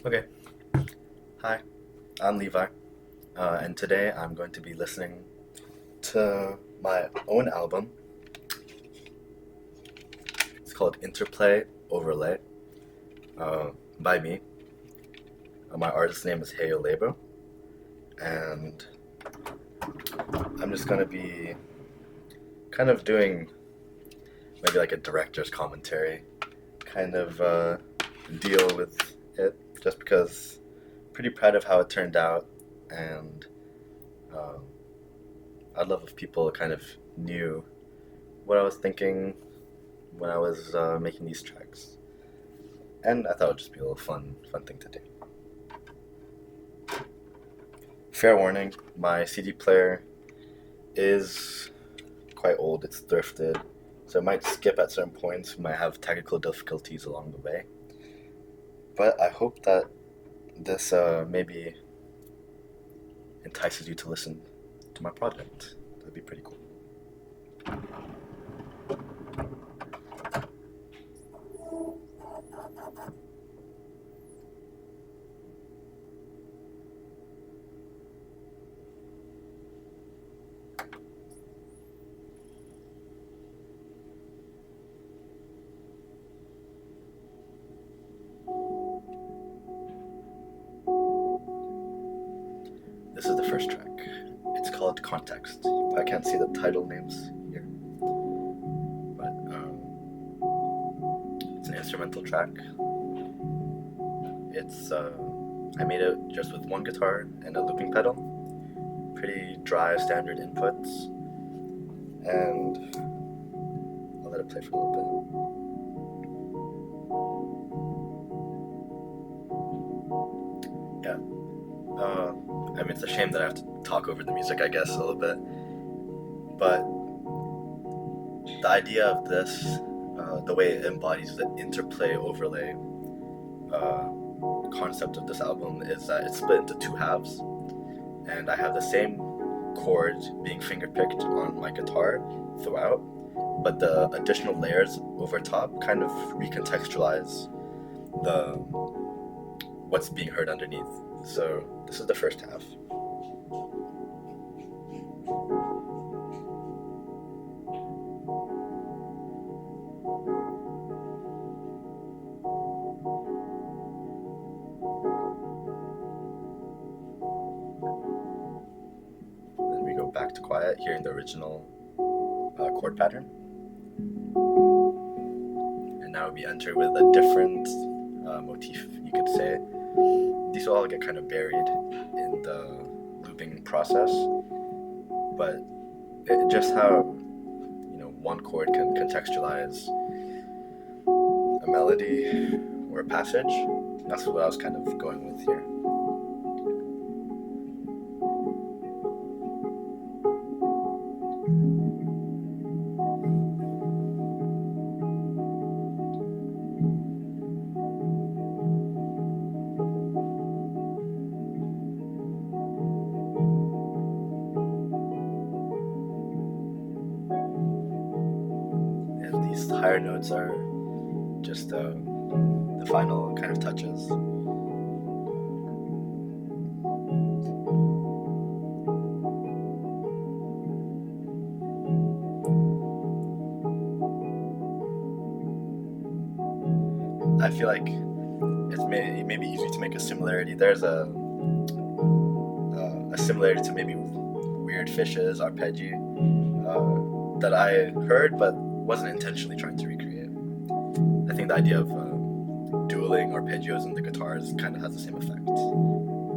Okay. Hi, I'm Levi, and today I'm going to be listening to my own album. It's called Interplay Overlay uh, by me. My artist name is Heyo Lebo, and I'm just going to be kind of doing maybe like a director's commentary kind of deal with it, just because I'm pretty proud of how it turned out, and um, I'd love if people kind of knew what I was thinking when I was making these tracks, and I thought it would just be a little fun thing to do. Fair warning: my CD player is quite old. It's thrifted, so it might skip at certain points. We might have technical difficulties along the way, but I hope that this maybe entices you to listen to my project. That'd be pretty cool. This is the first track. It's called Context. I can't see the title names here, but it's an instrumental track. It's I made it just with one guitar and a looping pedal. Pretty dry, standard inputs, and I'll let it play for a little bit. Yeah. I mean, it's a shame that I have to talk over the music, I guess, a little bit. But the idea of this, the way it embodies the interplay overlay uh, concept of this album, is that it's split into two halves, and I have the same chord being fingerpicked on my guitar throughout, but the additional layers over top kind of recontextualize the what's being heard underneath. So this is the first half. Then we go back to quiet, hearing the original chord pattern. And now we enter with a different motif, you could say. These will all get kind of buried in the looping process, but just how one chord can contextualize a melody or a passage. That's what I was kind of going with here. And these higher notes are just the final kind of touches. I feel like it may be easy to make a similarity. There's a similarity to maybe Weird Fish's arpeggi that I heard but wasn't intentionally trying to recreate. I think the idea of dueling arpeggios and the guitars kind of has the same effect.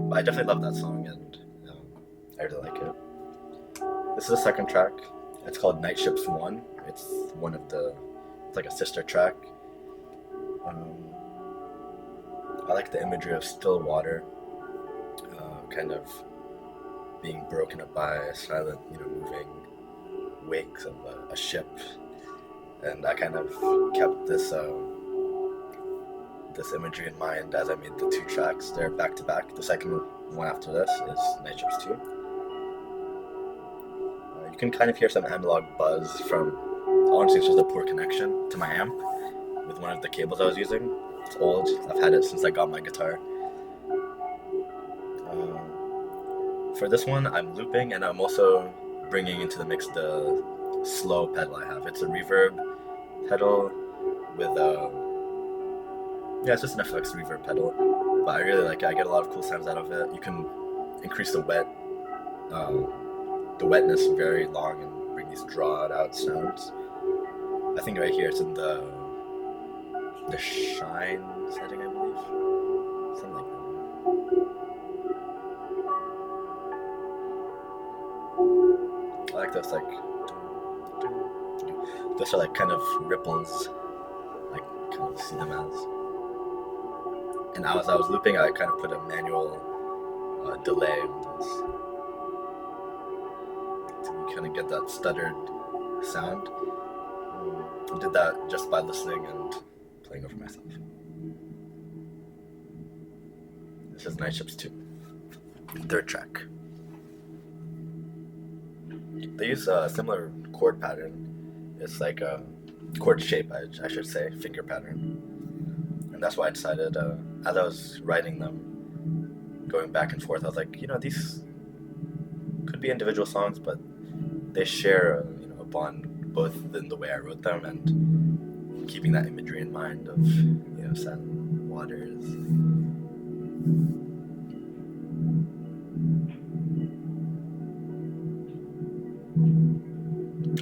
But I definitely love that song, and I really like it. This is the second track. It's called Night Ships 1. It's it's like a sister track. Um, I like the imagery of still water, kind of being broken up by silent, moving wakes of a ship, and I kind of kept this imagery in mind as I made the two tracks. They're back to back. The second one after this is Night Ships 2. You can kind of hear some analog buzz from, honestly, it's just a poor connection to my amp with one of the cables I was using. It's old. I've had it since I got my guitar. For this one, I'm looping, and I'm also bringing into the mix the slow pedal I have. It's a reverb pedal with yeah, it's just an FX reverb pedal, but I really like it. I get a lot of cool sounds out of it. You can increase the wetness very long and bring these drawn out sounds. I think right here it's in the shine setting, I believe, something like that. I like those those are like kind of ripples, like kind of see them as. And as I was looping, I kind of put a manual delay on this. So you kind of get that stuttered sound. I did that just by listening and playing over myself. This is Night Ships 2, third track. They use a similar chord pattern. It's like a chord shape, I should say, finger pattern. And that's why I decided, as I was writing them, going back and forth, I was like, these could be individual songs, but they share a bond both in the way I wrote them and keeping that imagery in mind of sun, waters.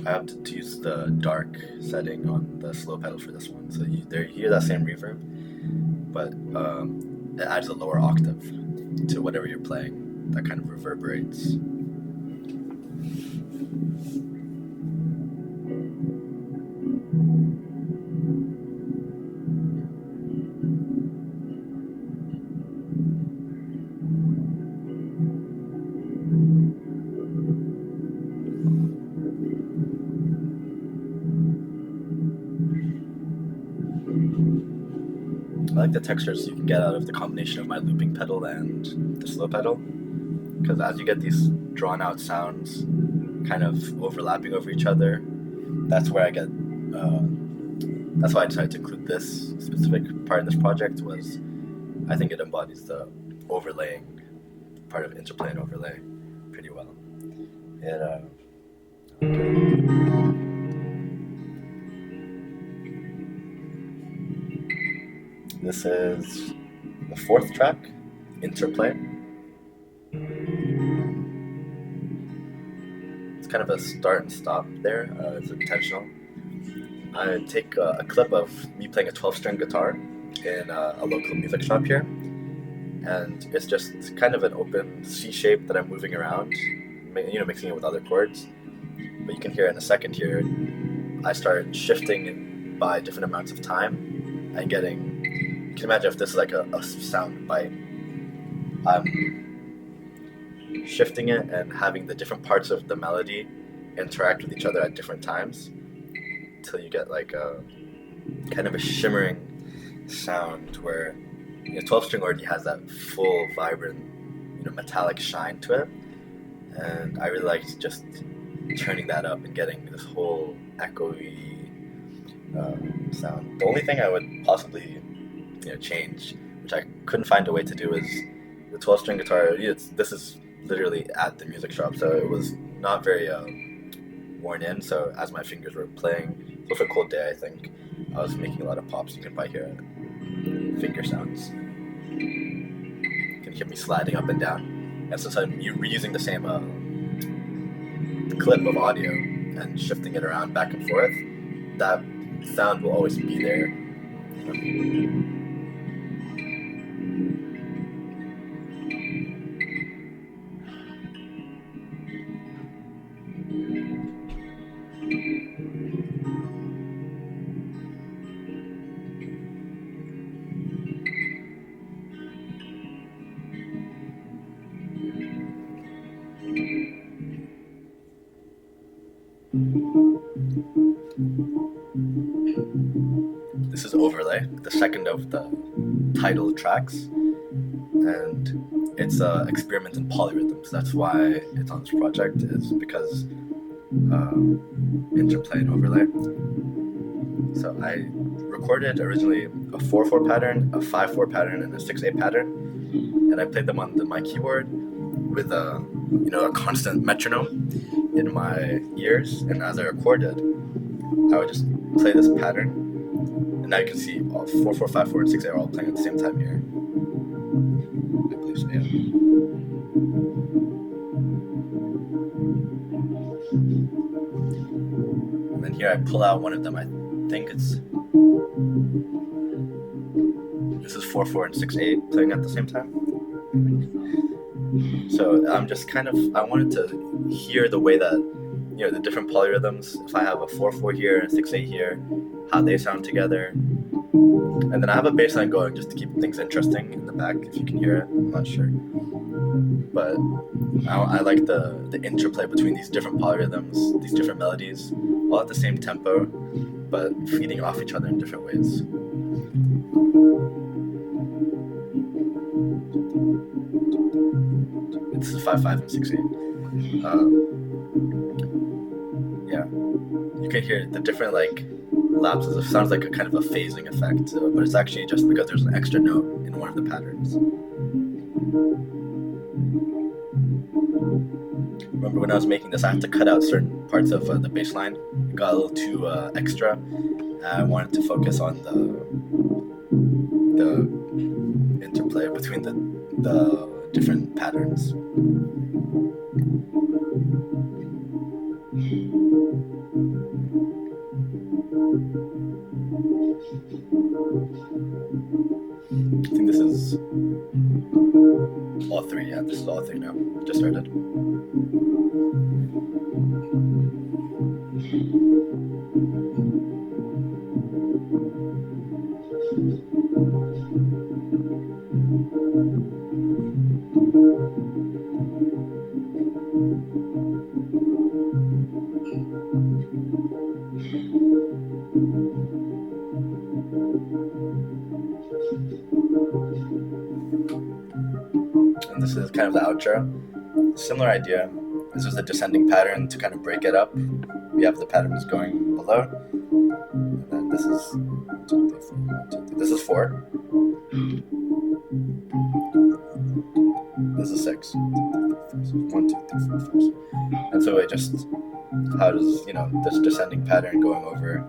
I opted to use the dark setting on the slow pedal for this one, so you hear that same reverb, but it adds a lower octave to whatever you're playing that kind of reverberates. I like the textures you can get out of the combination of my looping pedal and the slow pedal, because as you get these drawn out sounds kind of overlapping over each other, that's where I get that's why I decided to include this specific part in this project. Was I think it embodies the overlaying part of interplay and overlay pretty well. This is the fourth track, Interplay. It's kind of a start and stop there. It's intentional. I take a clip of me playing a 12-string guitar in a local music shop here, and it's just kind of an open C shape that I'm moving around, mixing it with other chords. But you can hear in a second here, I start shifting by different amounts of time and getting. You can imagine if this is like a sound bite. I'm shifting it and having the different parts of the melody interact with each other at different times until you get like a kind of a shimmering sound where 12-string already has that full, vibrant, metallic shine to it. And I really liked just turning that up and getting this whole echoey sound. The only thing I would possibly change, which I couldn't find a way to do, is the 12-string guitar. This is literally at the music shop, so it was not very worn in. So as my fingers were playing, it was a cold day, I think, I was making a lot of pops. You can probably hear finger sounds. You can hear me sliding up and down. And since I'm reusing the same clip of audio and shifting it around back and forth, that sound will always be there. This is Overlay, the second of the title tracks, and it's an experiment in polyrhythms. That's why it's on this project, is because interplay and overlay. So I recorded originally a 4/4 pattern, a 5/4 pattern, and a 6/8 pattern, and I played them on my keyboard with a constant metronome in my ears, and as I recorded, I would just play this pattern, and now you can see all 4/4, 5/4, and 6/8 are all playing at the same time here. I believe so, yeah. And then here I pull out one of them. I think this is 4/4 and 6/8 playing at the same time. So I'm just I wanted to hear the way that, the different polyrhythms, if I have a 4/4 here and 6/8 here, how they sound together. And then I have a bass line going just to keep things interesting in the back, if you can hear it. I'm not sure. But I like the interplay between these different polyrhythms, these different melodies, all at the same tempo, but feeding off each other in different ways. This is 5/5 and 6/8. Yeah, you can hear the different lapses. It sounds like a kind of a phasing effect, but it's actually just because there's an extra note in one of the patterns. Remember when I was making this, I had to cut out certain parts of the bass line. It got a little too extra. I wanted to focus on the interplay between the different patterns. I think this is all three. Yeah, this is all three now. Just started. And this is kind of the outro. Similar idea. This is a descending pattern to kind of break it up. We have the patterns going below. And then this is 1, 2, 3, 4, 1, 2, 3. This is 4. This is 6. 1, 2, 3, 4, 5, 6. And so it just, how does, this descending pattern going over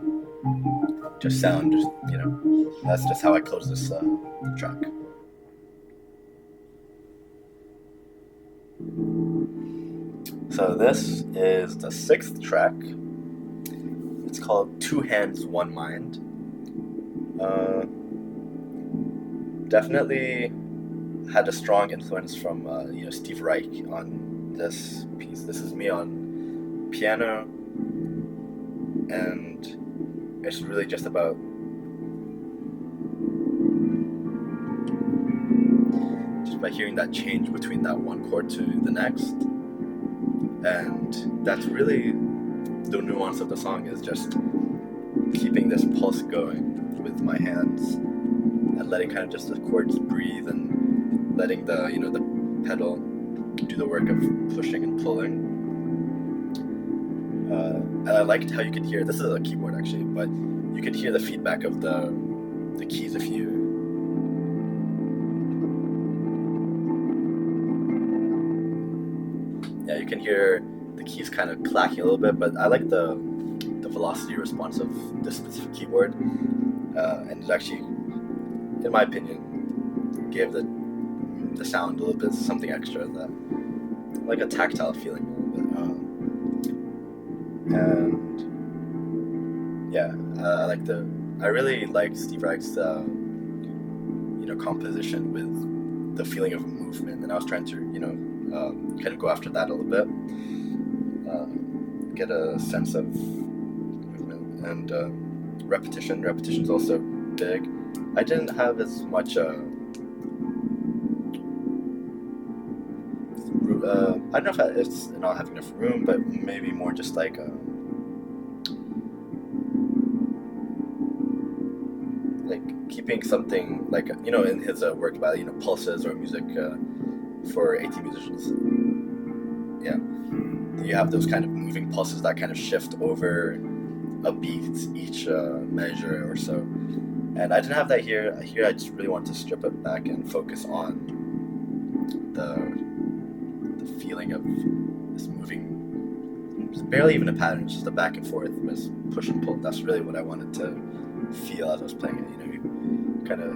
just sound, that's just how I close this track. So this is the 6th track. It's called 2 Hands, 1 Mind. Definitely had a strong influence from Steve Reich on this piece. This is me on piano, and it's really just about by hearing that change between that one chord to the next. And that's really the nuance of the song, is just keeping this pulse going with my hands and letting kind of just the chords breathe and letting the the pedal do the work of pushing and pulling. And I liked how you could hear, this is a keyboard actually, but you could hear the feedback of the keys if you you can hear the keys kind of clacking a little bit, but I like the velocity response of this specific keyboard, and it actually, in my opinion, gave the sound a little bit something extra, that like a tactile feeling a little bit. And yeah, I really like Steve Reich's composition with the feeling of movement, and I was trying to kind of go after that a little bit, get a sense of movement and repetition. Repetition's also big. I didn't have as much I don't know if it's not having enough room, but maybe more just like keeping something in his work about pulses or music for 18 musicians. Yeah, you have those kind of moving pulses that kind of shift over a beat each measure or so, and I didn't have that here. Here I just really wanted to strip it back and focus on the feeling of this moving. It's barely even a pattern, it's just a back and forth, this push and pull. That's really what I wanted to feel as I was playing it. You kind of,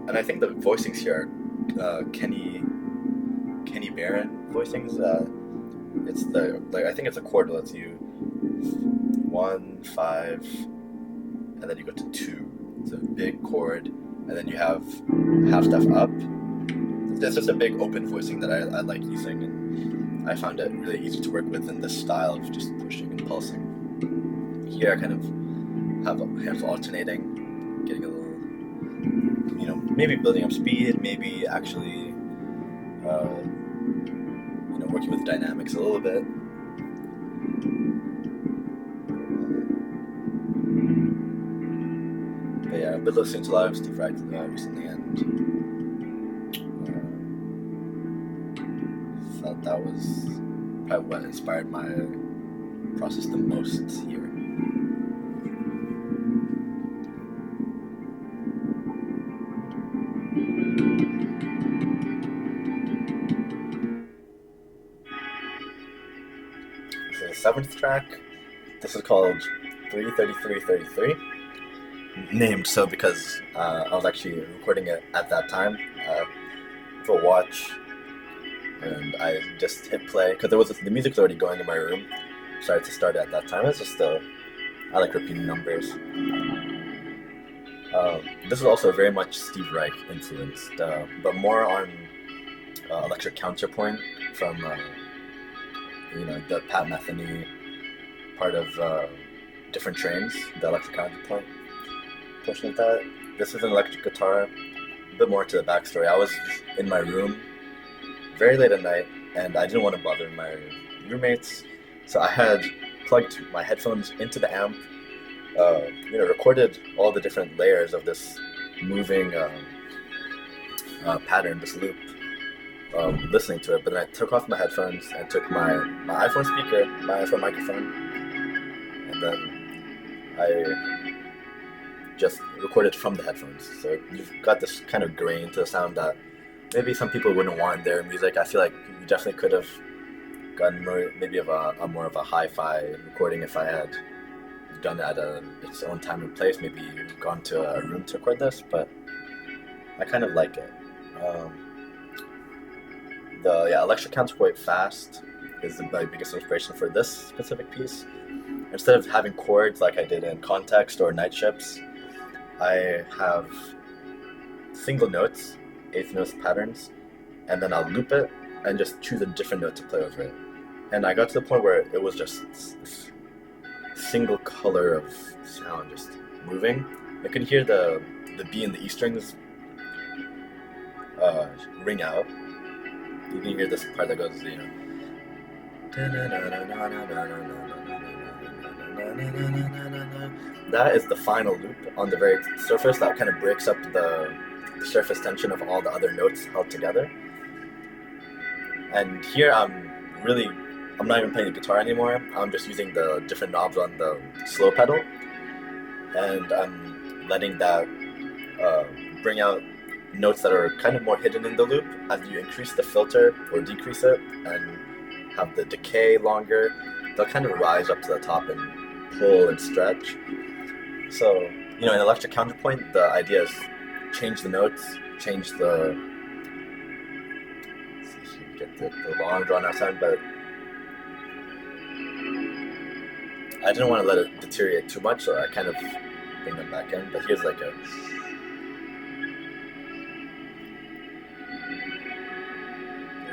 and I think the voicings here are Kenny Barron voicings. It's the I think it's a chord that lets you 1, 5, and then you go to 2. It's a big chord, and then you have half staff up. It's just a big open voicing that I like using, and I found it really easy to work with in this style of just pushing and pulsing. Here I kind of have hands alternating, getting a little, maybe building up speed, maybe actually, working with dynamics a little bit. But yeah, I've been listening to a lot of Steve Reich recently, and felt that was probably what inspired my process the most here. This is the 7th track. This is called 33333. Named so because I was actually recording it at that time with a watch, and I just hit play because the music was already going in my room. Started to start it at that time. It's just I like repeating numbers. This is also very much Steve Reich influenced, but more on electric counterpoint from the Pat Metheny part of Different Trains, the electric counterpoint portion of that. This is an electric guitar. A bit more to the backstory. I was in my room very late at night, and I didn't want to bother my roommates, so I had plugged my headphones into the amp, recorded all the different layers of this moving pattern, this loop, listening to it. But then I took off my headphones and took my iPhone speaker, my iPhone microphone, and then I just recorded from the headphones. So you've got this kind of grain to the sound that maybe some people wouldn't want in their music. I feel like you definitely could have gotten maybe of a more of a hi-fi recording if I had done it at its own time and place, maybe gone to a room to record this, but I kind of like it. The electric counterpoint fast is my biggest inspiration for this specific piece. Instead of having chords like I did in Context or Night Ships, I have single notes, 8th notes patterns, and then I'll loop it and just choose a different note to play over it. And I got to the point where it was just this single color of sound just moving. I could hear the B and the E strings ring out. You can hear this part that goes, That is the final loop on the very surface that kind of breaks up the surface tension of all the other notes held together. And here I'm not even playing the guitar anymore. I'm just using the different knobs on the slow pedal, and I'm letting that bring out notes that are kind of more hidden in the loop. As you increase the filter or decrease it and have the decay longer, they'll kind of rise up to the top and pull and stretch. So, in electric counterpoint, the idea is change the notes, change the, let's see if you get the long drawn out sound, but I didn't want to let it deteriorate too much, so I kind of bring them back in. But here's it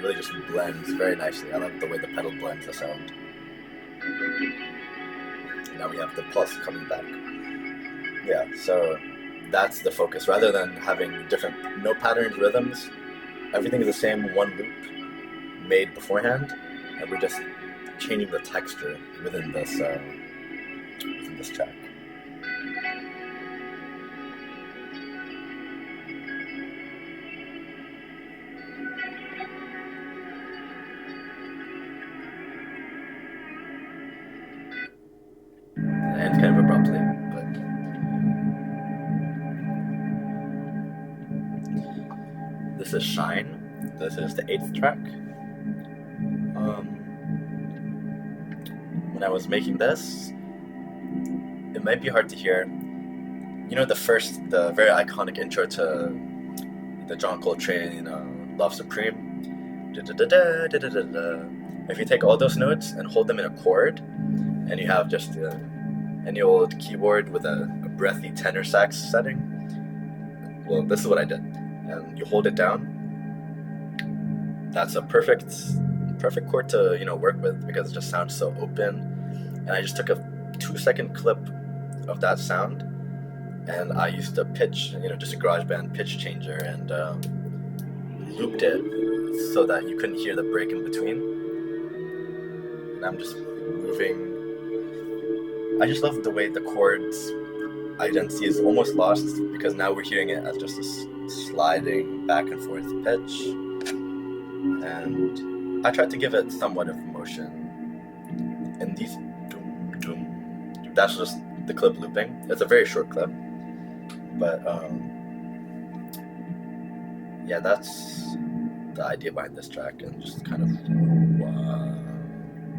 really just blends very nicely. I like the way the pedal blends the sound. Now we have the plus coming back. Yeah, so that's the focus. Rather than having different note patterns, rhythms, everything is the same one loop made beforehand, and we're just changing the texture within this track. And kind of abruptly, but this is Shine. This is the 8th track. when I was making this, it might be hard to hear. You know, the very iconic intro to the John Coltrane Love Supreme. Da-da-da-da, da-da-da-da. If you take all those notes and hold them in a chord, and you have just any old keyboard with a breathy tenor sax setting, well, this is what I did. And you hold it down. That's a perfect chord to work with because it just sounds so open. And I just took a 2-second clip of that sound, and I used a pitch, just a GarageBand pitch changer, and looped it so that you couldn't hear the break in between. And I'm just moving. I just love the way the chords identity is almost lost because now we're hearing it as just a sliding back and forth pitch. And I tried to give it somewhat of motion. And these doom, doom, that's just the clip looping. It's a very short clip. But yeah, that's the idea behind this track, and just kind of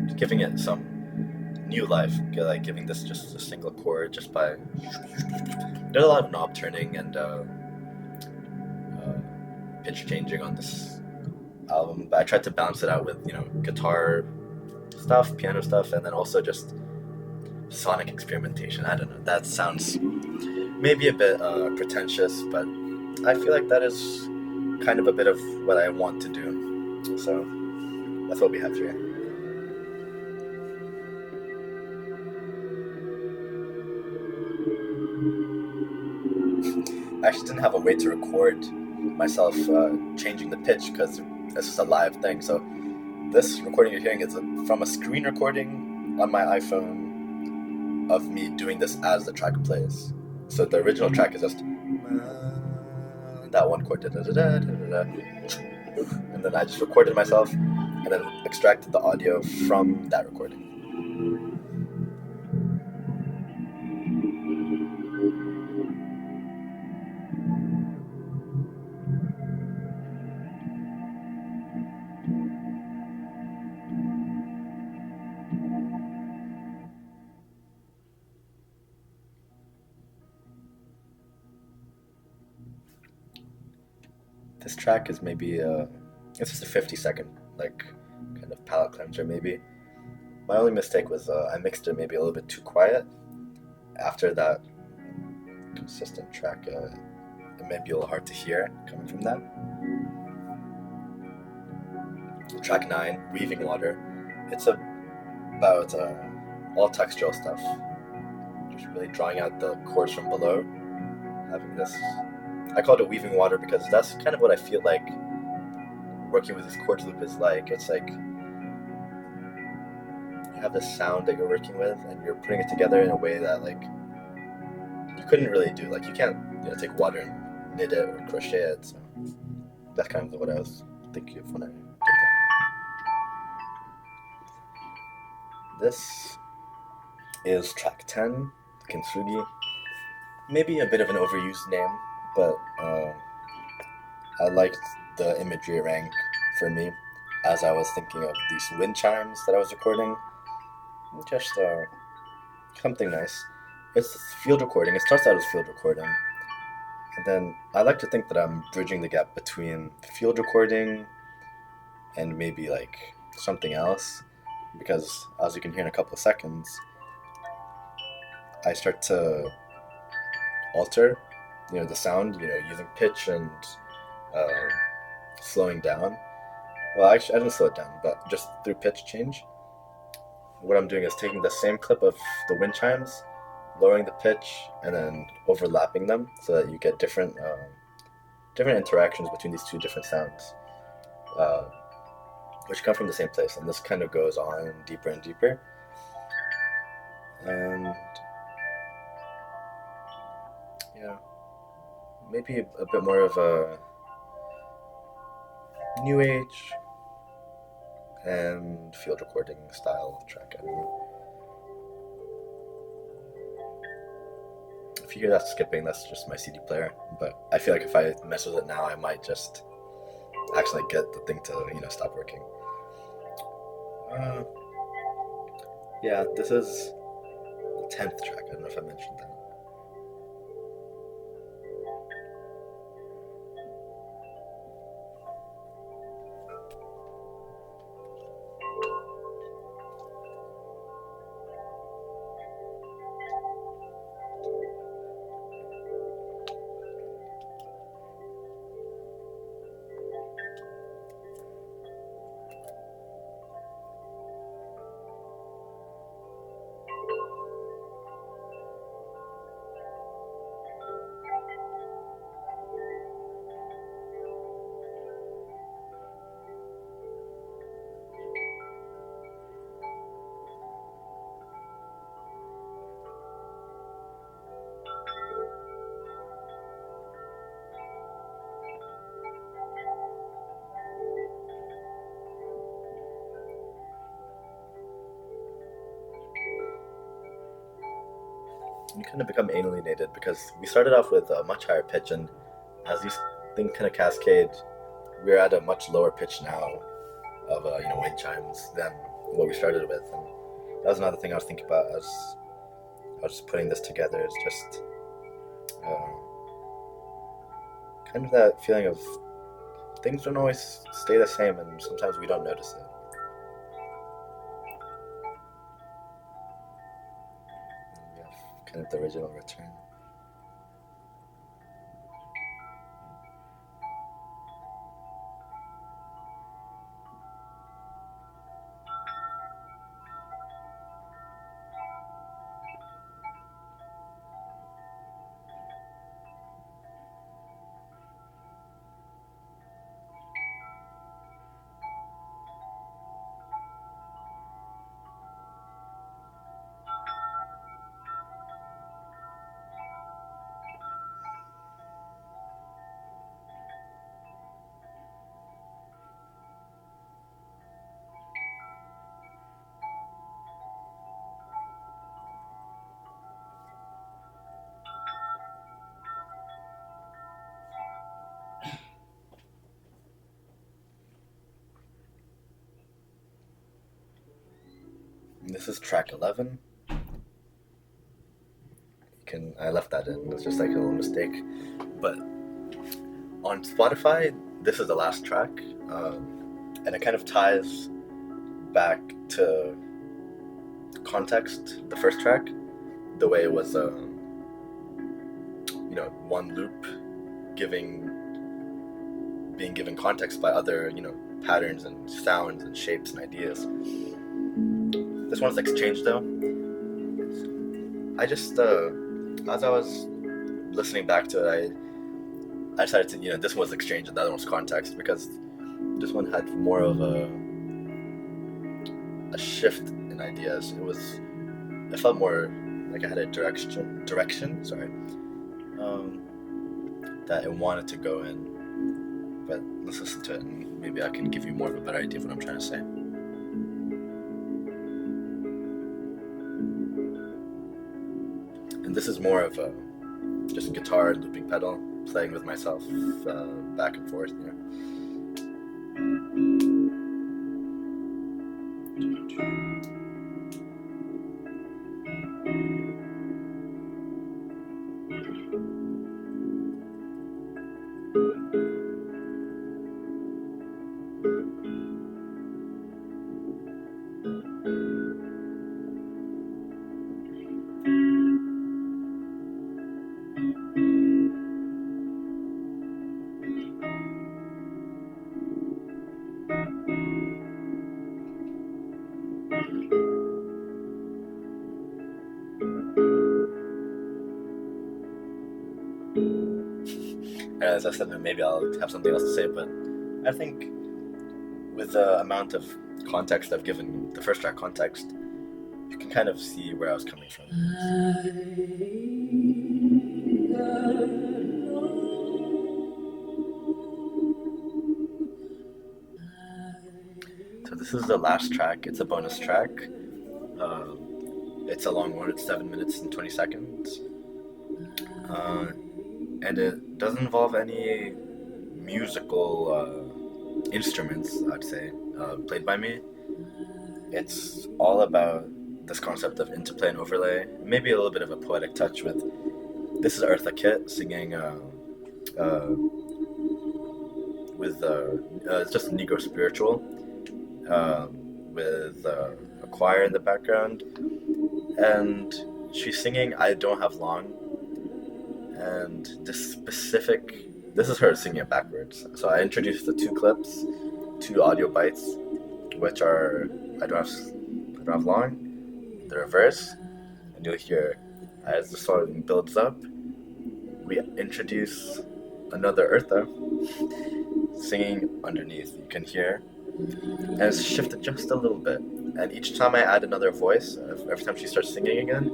just giving it some new life, like giving this just a single chord just by. There's a lot of knob turning and pitch changing on this album, but I tried to balance it out with guitar stuff, piano stuff, and then also just sonic experimentation. I don't know, that sounds maybe a bit pretentious, but I feel like that is kind of a bit of what I want to do. So that's what we have here. I actually didn't have a way to record myself changing the pitch because this is a live thing. So this recording you're hearing is from a screen recording on my iPhone of me doing this as the track plays. So the original track is just that one chord, and then I just recorded myself and then extracted the audio from that recording. This track is maybe it's just a 50-second kind of palette cleanser maybe. My only mistake was I mixed it maybe a little bit too quiet. After that consistent track, it may be a little hard to hear coming from that. Track 9, Weaving Water. It's about all textural stuff. Just really drawing out the chords from below. Having this, I called it Weaving Water because that's kind of what I feel like working with this chord loop is like. It's like you have this sound that you're working with and you're putting it together in a way that you couldn't really do. You can't take water and knit it or crochet it. So that's kind of what I was thinking of when I did that. This is track 10, Kintsugi. Maybe a bit of an overused name, but I liked the imagery it rang for me as I was thinking of these wind chimes that I was recording. Just something nice. It's field recording. It starts out as field recording. And then I like to think that I'm bridging the gap between field recording and maybe something else. Because as you can hear in a couple of seconds, I start to alter, the sound, using pitch and slowing down. Well, actually, I didn't slow it down, but just through pitch change. What I'm doing is taking the same clip of the wind chimes, lowering the pitch, and then overlapping them so that you get different interactions between these two different sounds, which come from the same place. And this kind of goes on deeper and deeper. And yeah, maybe a bit more of a new age and field recording style track. I don't know. If you hear that skipping, that's just my CD player. But I feel like if I mess with it now, I might just actually get the thing to stop working. Yeah, this is the 10th track. I don't know if I mentioned that. You kind of become alienated because we started off with a much higher pitch, and as these things kind of cascade, we're at a much lower pitch now of wind chimes than what we started with. And that was another thing I was thinking about as I was just putting this together. Is just uh, kind of that feeling of things don't always stay the same, and sometimes we don't notice it. And we have kind of the original return. And this is track 11. I left that in. It's just like a little mistake. But on Spotify, this is the last track, and it kind of ties back to context. The first track, the way it was, one loop, being given context by other, patterns and sounds and shapes and ideas. This one's exchanged though. I just, as I was listening back to it, I decided to, this was exchange and the other one's context because this one had more of a shift in ideas. It felt more like I had a direction, sorry, that it wanted to go in. But let's listen to it and maybe I can give you more of a better idea of what I'm trying to say. And this is more of a just guitar looping pedal, playing with myself back and forth, As I said, maybe I'll have something else to say, but I think with the amount of context I've given the first track context, you can kind of see where I was coming from. So this is the last track. It's a bonus track. It's a long one. It's 7 minutes and 20 seconds. And it doesn't involve any musical instruments, I'd say, played by me. It's all about this concept of interplay and overlay, maybe a little bit of a poetic touch with. This is Eartha Kitt singing with it's just a Negro spiritual with a choir in the background, and she's singing "I Don't Have Long," and this is her singing it backwards. So I introduced the two clips, two audio bites, which are I don't have long, the reverse, and you'll hear as the song builds up, we introduce another Eartha singing underneath. You can hear, and it's shifted just a little bit. And each time I add another voice, every time she starts singing again,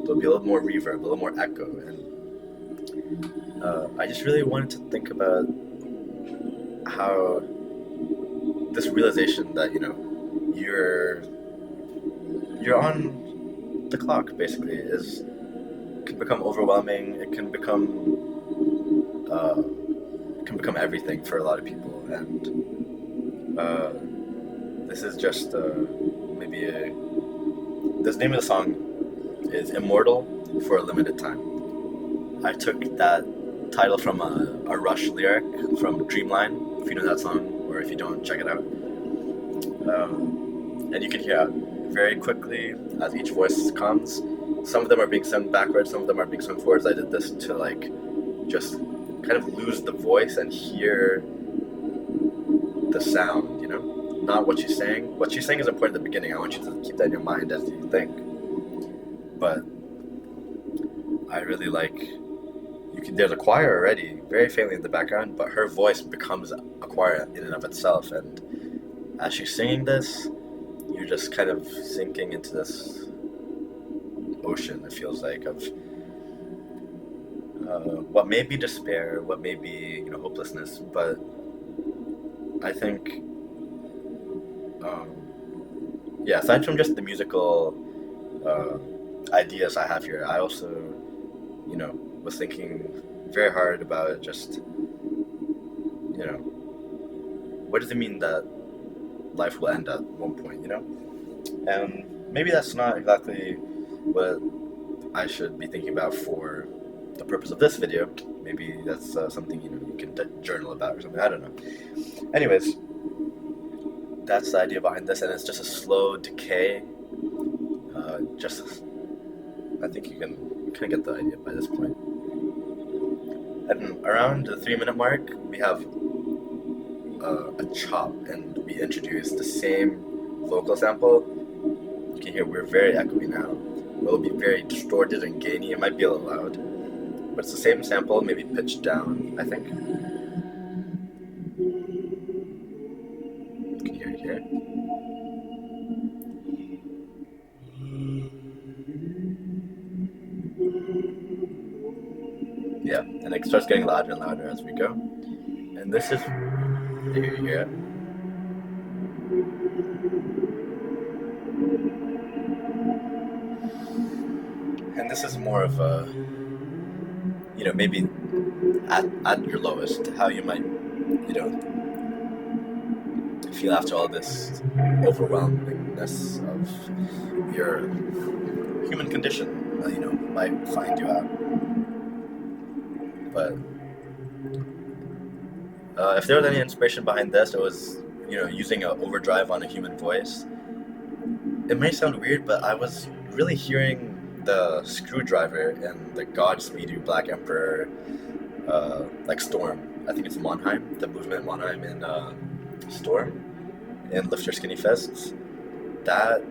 there'll be a little more reverb, a little more echo, and I just really wanted to think about how this realization that you're on the clock basically can become overwhelming. It can become everything for a lot of people, and this is just this name of the song is "Immortal for a Limited Time." I took that title from a Rush lyric from Dreamline, if you know that song, or if you don't, check it out. And you can hear very quickly as each voice comes. Some of them are being sung backwards, some of them are being sung forwards. I did this to just kind of lose the voice and hear the sound, not what she's saying. What she's saying is important at the beginning. I want you to keep that in your mind as you think. But I really there's a choir already, very faintly in the background, but her voice becomes a choir in and of itself. And as she's singing this, you're just kind of sinking into this ocean, it feels like, of what may be despair, what may be hopelessness. But I think aside from just the musical ideas I have here, I also was thinking very hard about just what does it mean that life will end at one point, and maybe that's not exactly what I should be thinking about for the purpose of this video. Maybe that's something you can journal about or something. I don't know. Anyways, that's the idea behind this, and it's just a slow decay. I think you can kind of get the idea by this point. And around the 3-minute mark, we have a chop, and we introduce the same vocal sample. You can hear we're very echoey now. It'll be very distorted and gainy. It might be a little loud, but it's the same sample, maybe pitched down, I think. You can hear it here. Yeah, and it starts getting louder and louder as we go. And this is, you hear it? And this is more of a, maybe at your lowest, how you might, feel after all this overwhelmingness of your human condition that, might find you out. But if there was any inspiration behind this, it was, using an overdrive on a human voice. It may sound weird, but I was really hearing the screwdriver in the Godspeed You Black Emperor, Storm. I think it's Monheim, the movement Monheim in Storm, in Lift Your Skinny Fists. That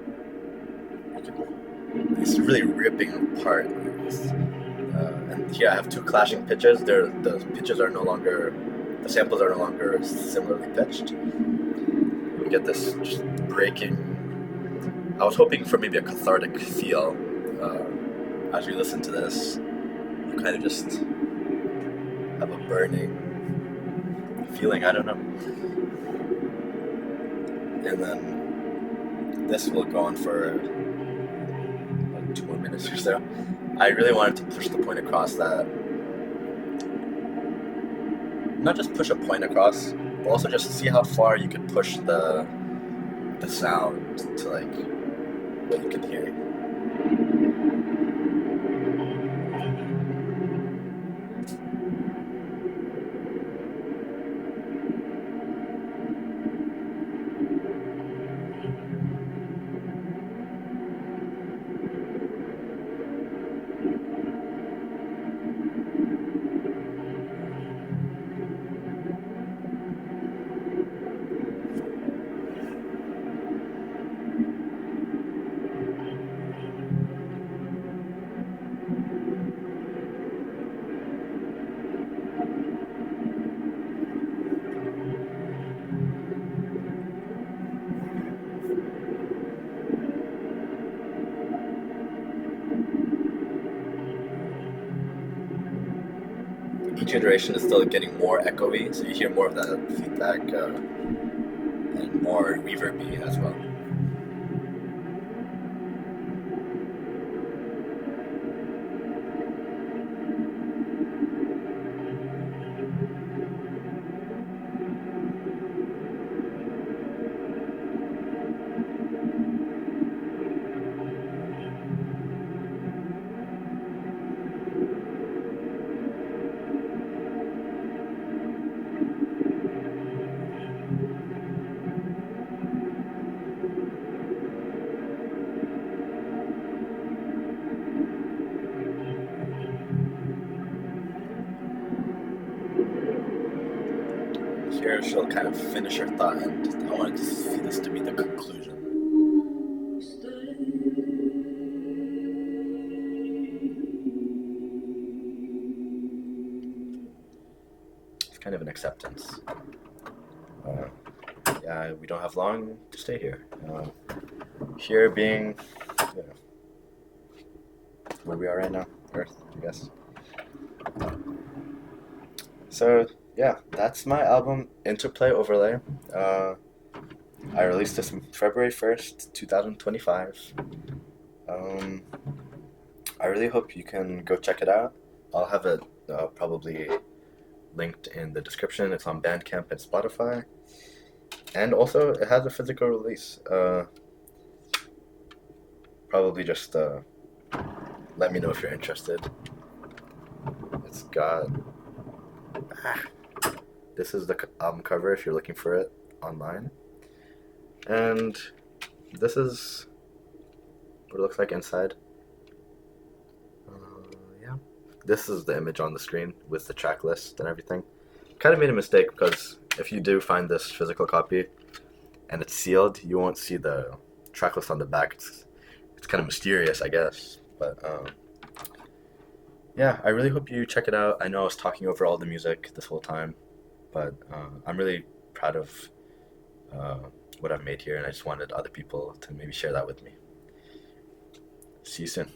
is really ripping apart. And here I have two clashing pitches. The samples are no longer similarly pitched. We get this just breaking. I was hoping for maybe a cathartic feel. As we listen to this, you kind of just have a burning feeling, I don't know. And then this will go on for 2 more minutes or so. I really wanted to push the point across that, not just push a point across, but also just see how far you could push the sound to what you can hear. each iteration is still getting more echoey, so you hear more of that feedback and more reverby as well. Here she'll kind of finish her thought, and I wanted to see this to be the conclusion. It's kind of an acceptance. Yeah, we don't have long to stay here. Here being, you know, where we are right now, Earth, I guess. So yeah, that's my album Interplay Overlay. I released this February 1st, 2025. I really hope you can go check it out. I'll have it probably linked in the description. It's on Bandcamp and Spotify. And also, it has a physical release. Probably just let me know if you're interested. It's got... This is the album cover if you're looking for it online. And this is what it looks like inside. Yeah. This is the image on the screen with the track list and everything. Kind of made a mistake because if you do find this physical copy and it's sealed, you won't see the track list on the back. It's kind of mysterious, I guess. But yeah, I really hope you check it out. I know I was talking over all the music this whole time, but I'm really proud of what I've made here, and I just wanted other people to maybe share that with me. See you soon.